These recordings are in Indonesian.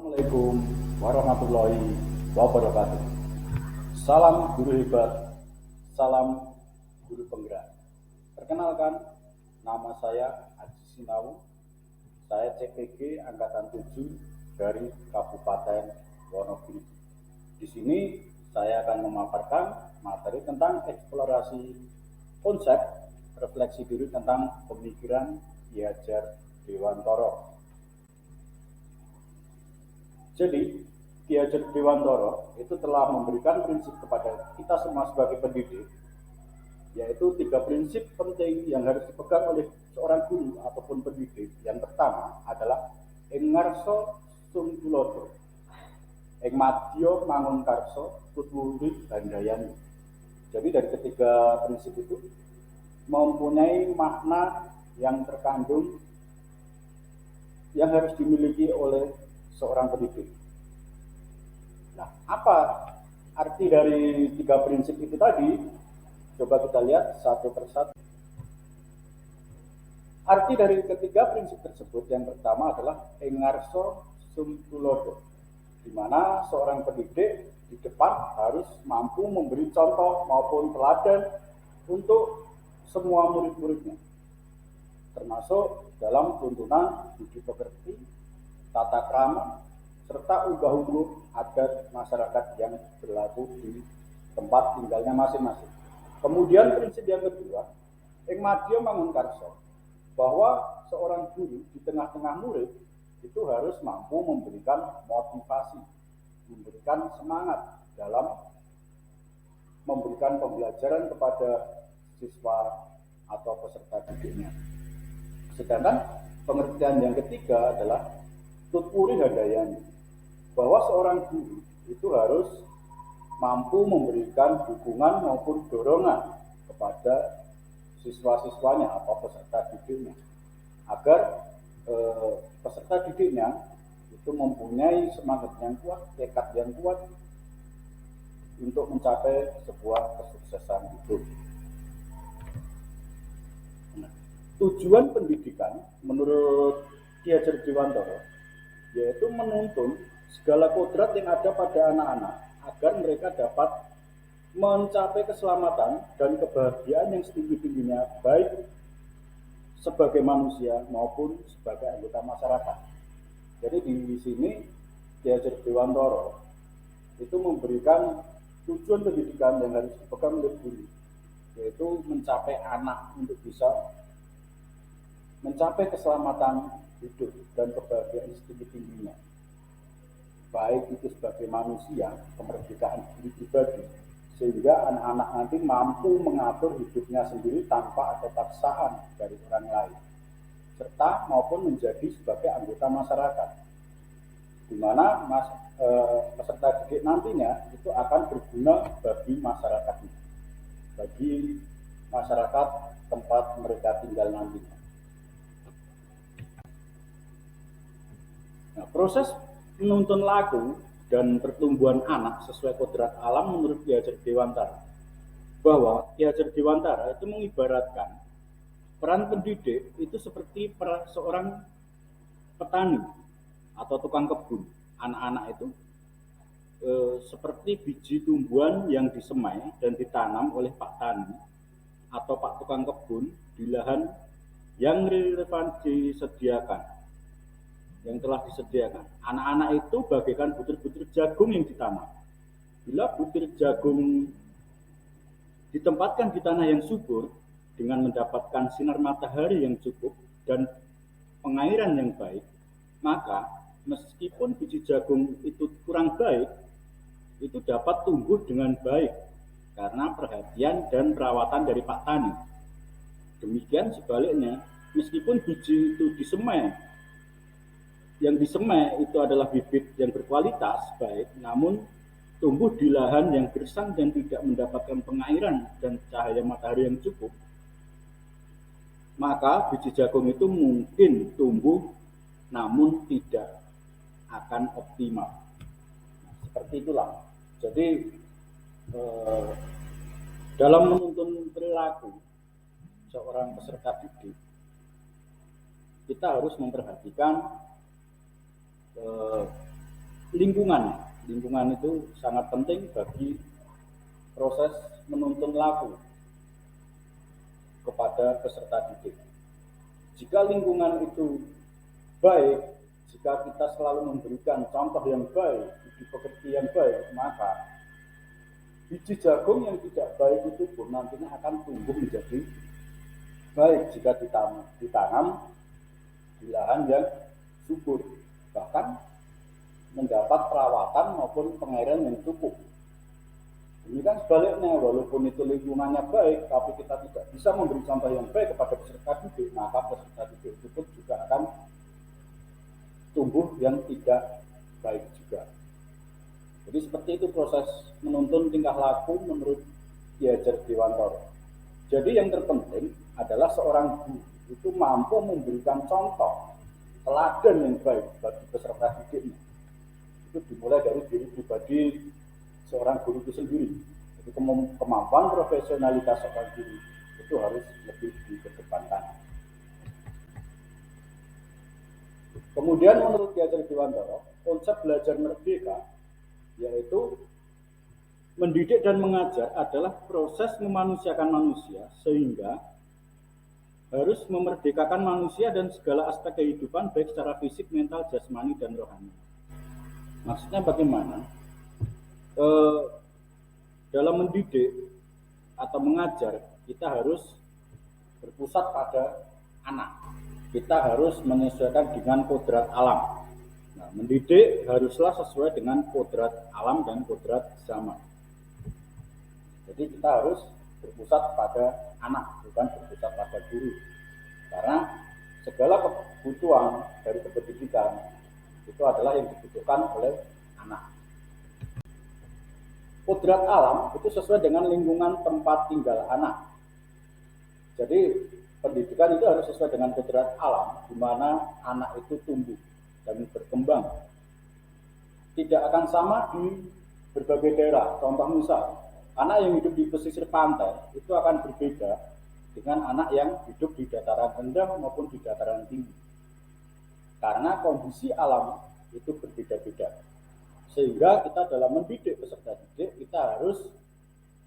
Assalamualaikum warahmatullahi wabarakatuh. Salam guru hebat, salam guru penggerak. Perkenalkan, nama saya Haji Sinau. Saya CPG Angkatan 7 dari Kabupaten Wonogiri. Di sini saya akan memaparkan materi tentang eksplorasi konsep refleksi diri tentang pemikiran Ki Hajar Dewantara. Jadi, Ki Hajar Dewantara itu telah memberikan prinsip kepada kita semua sebagai pendidik, yaitu 3 prinsip penting yang harus dipegang oleh seorang guru ataupun pendidik. Yang pertama adalah ing ngarsa sum tulodo, ing madya mangun karsa tutwuri handayani. Jadi dari ketiga prinsip itu mempunyai makna yang terkandung yang harus dimiliki oleh seorang pendidik. Nah, apa arti dari 3 prinsip itu tadi? Coba kita lihat satu persatu. Arti dari ketiga prinsip tersebut yang pertama adalah ing ngarsa sum tulodo, di mana seorang pendidik di depan harus mampu memberi contoh maupun teladan untuk semua murid-muridnya, termasuk dalam tuntunan budi pekerti, tata krama, serta unggah-ungguh adat masyarakat yang berlaku di tempat tinggalnya masing-masing. Kemudian prinsip yang kedua, ing madya mangun karsa, bahwa seorang guru di tengah-tengah murid itu harus mampu memberikan motivasi, memberikan semangat dalam memberikan pembelajaran kepada siswa atau peserta didiknya. Sedangkan pengertian yang ketiga adalah tutwuri handayani, bahwa seorang guru itu harus mampu memberikan dukungan maupun dorongan kepada siswa-siswanya atau peserta didiknya, agar peserta didiknya itu mempunyai semangat yang kuat, tekad yang kuat untuk mencapai sebuah kesuksesan hidup. Nah, tujuan pendidikan menurut Ki Hajar Dewantara yaitu menuntun segala kodrat yang ada pada anak-anak agar mereka dapat mencapai keselamatan dan kebahagiaan yang setinggi-tingginya, baik sebagai manusia maupun sebagai anggota masyarakat. Jadi di sini Ki Hajar Dewantara itu memberikan tujuan pendidikan yang harus dipegang oleh guru, yaitu mencapai anak untuk bisa mencapai keselamatan hidup dan kebahagiaan setinggi-tingginya, baik itu sebagai manusia, kemerdekaan diri pribadi, sehingga anak-anak nanti mampu mengatur hidupnya sendiri tanpa ada paksaan dari orang lain, serta maupun menjadi sebagai anggota masyarakat, di mana peserta didik nantinya itu akan berguna bagi masyarakat itu, bagi masyarakat tempat mereka tinggal nantinya. Nah, proses menuntun laku dan pertumbuhan anak sesuai kodrat alam menurut Ki Hajar Dewantara, bahwa Ki Hajar Dewantara itu mengibaratkan peran pendidik itu seperti seorang petani atau tukang kebun. Anak-anak itu seperti biji tumbuhan yang disemai dan ditanam oleh Pak Tani atau Pak Tukang Kebun di lahan yang relevan yang telah disediakan. Anak-anak itu bagaikan butir-butir jagung yang ditanam. Bila butir jagung ditempatkan di tanah yang subur dengan mendapatkan sinar matahari yang cukup dan pengairan yang baik, maka meskipun biji jagung itu kurang baik, itu dapat tumbuh dengan baik karena perhatian dan perawatan dari Pak Tani. Demikian sebaliknya, meskipun biji itu disemai, yang disemai itu adalah bibit yang berkualitas baik, namun tumbuh di lahan yang gersang dan tidak mendapatkan pengairan dan cahaya matahari yang cukup, maka biji jagung itu mungkin tumbuh namun tidak akan optimal. Nah, seperti itulah. Jadi dalam menuntun perilaku seorang peserta didik, kita harus memperhatikan lingkungan. Lingkungan itu sangat penting bagi proses menuntun laku kepada peserta didik. Jika lingkungan itu baik, jika kita selalu memberikan contoh yang baik, budi pekerti yang baik, maka biji jagung yang tidak baik itu pun nantinya akan tumbuh menjadi baik jika ditanam di lahan yang subur, bahkan mendapat perawatan maupun pengairan yang cukup. Demikian sebaliknya, walaupun itu lingkungannya baik, tapi kita tidak bisa memberi contoh yang baik kepada peserta didik, maka peserta didik itu pun juga akan tumbuh yang tidak baik juga. Jadi seperti itu proses menuntun tingkah laku menurut Ki Hajar Dewantara. Jadi yang terpenting adalah seorang guru itu mampu memberikan contoh teladan yang baik bagi peserta didiknya. Itu dimulai dari diri pribadi seorang guru itu sendiri. Jadi kemampuan profesionalitas seorang guru itu harus lebih dikedepankan. Kemudian menurut Ki Hajar Dewantara, konsep belajar merdeka yaitu mendidik dan mengajar adalah proses memanusiakan manusia sehingga harus memerdekakan manusia dan segala aspek kehidupan baik secara fisik, mental, jasmani, dan rohani. Maksudnya bagaimana? Dalam mendidik atau mengajar kita harus berpusat pada anak. Kita harus menyesuaikan dengan kodrat alam. Nah, mendidik haruslah sesuai dengan kodrat alam dan kodrat zaman. Jadi kita harus berpusat pada anak, bukan berpusat pada guru. Karena segala kebutuhan dari kependidikan itu adalah yang dibutuhkan oleh anak. Kodrat alam itu sesuai dengan lingkungan tempat tinggal anak. Jadi pendidikan itu harus sesuai dengan kodrat alam, di mana anak itu tumbuh dan berkembang. Tidak akan sama di berbagai daerah. Contoh misal, anak yang hidup di pesisir pantai itu akan berbeda dengan anak yang hidup di dataran rendah maupun di dataran tinggi. Karena kondisi alam itu berbeda-beda. Sehingga kita dalam mendidik peserta didik, kita harus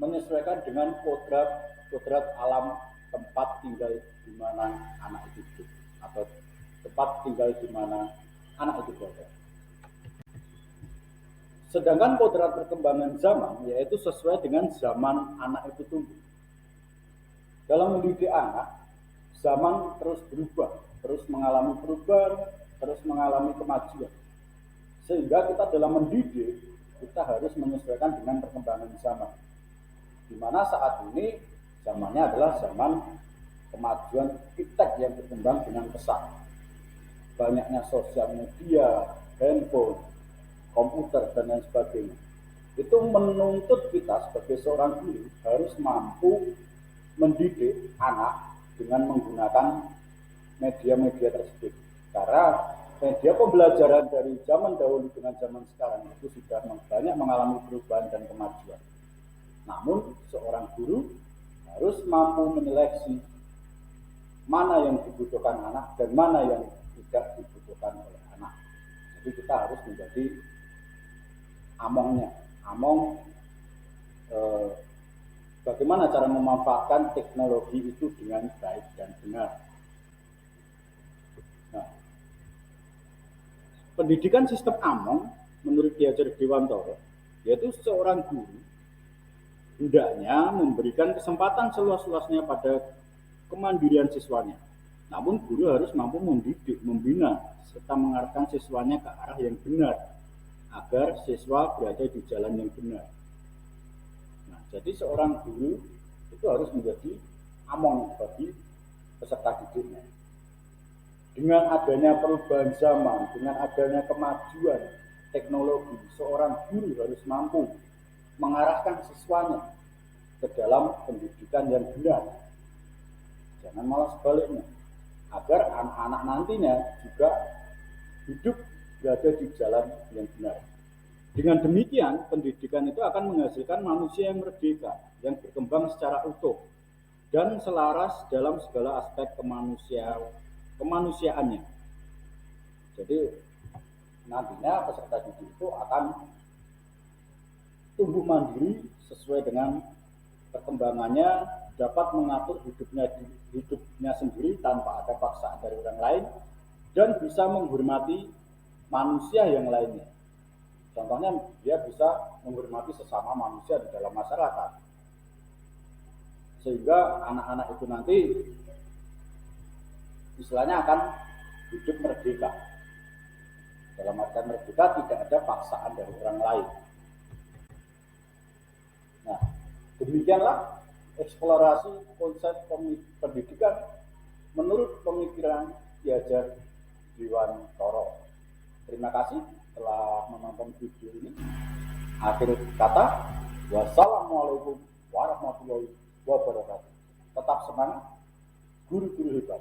menyesuaikan dengan kodrat alam tempat tinggal di mana anak itu hidup atau tempat tinggal di mana anak itu berada. Sedangkan kodrat perkembangan zaman yaitu sesuai dengan zaman anak itu tumbuh. Dalam mendidik anak, zaman terus berubah, terus mengalami perubahan, terus mengalami kemajuan. Sehingga kita dalam mendidik, kita harus menyesuaikan dengan perkembangan zaman. Di mana saat ini zamannya adalah zaman kemajuan iptek yang berkembang dengan pesat. Banyaknya sosial media, handphone, komputer, dan lain sebagainya. Itu menuntut kita sebagai seorang guru harus mampu mendidik anak dengan menggunakan media-media tersebut. Karena media pembelajaran dari zaman dahulu dengan zaman sekarang itu sudah banyak mengalami perubahan dan kemajuan. Namun seorang guru harus mampu menyeleksi mana yang dibutuhkan anak dan mana yang tidak dibutuhkan oleh anak. Jadi kita harus menjadi bagaimana cara memanfaatkan teknologi itu dengan baik dan benar. Nah, pendidikan sistem Among menurut Ki Hajar Dewantara yaitu seorang guru hendaknya memberikan kesempatan seluas-luasnya pada kemandirian siswanya. Namun guru harus mampu mendidik, membina, serta mengarahkan siswanya ke arah yang benar agar siswa berada di jalan yang benar. Nah, jadi seorang guru itu harus menjadi among bagi peserta didiknya. Dengan adanya perubahan zaman, dengan adanya kemajuan teknologi, seorang guru harus mampu mengarahkan siswanya ke dalam pendidikan yang benar. Jangan malah sebaliknya, agar anak-anak nantinya juga hidup berada di jalan yang benar. Dengan demikian, pendidikan itu akan menghasilkan manusia yang merdeka, yang berkembang secara utuh, dan selaras dalam segala aspek kemanusiaannya. Jadi, nantinya peserta didik itu akan tumbuh mandiri sesuai dengan perkembangannya, dapat mengatur hidupnya sendiri tanpa ada paksaan dari orang lain, dan bisa menghormati manusia yang lainnya. Contohnya dia bisa menghormati sesama manusia di dalam masyarakat, sehingga anak-anak itu nanti istilahnya akan hidup merdeka. Dalam artian merdeka tidak ada paksaan dari orang lain. Nah, demikianlah eksplorasi konsep pendidikan menurut pemikiran Ki Hajar Dewantara. Terima kasih telah menonton video ini. Akhir kata, wassalamualaikum warahmatullahi wabarakatuh. Tetap semangat, guru-guru hebat.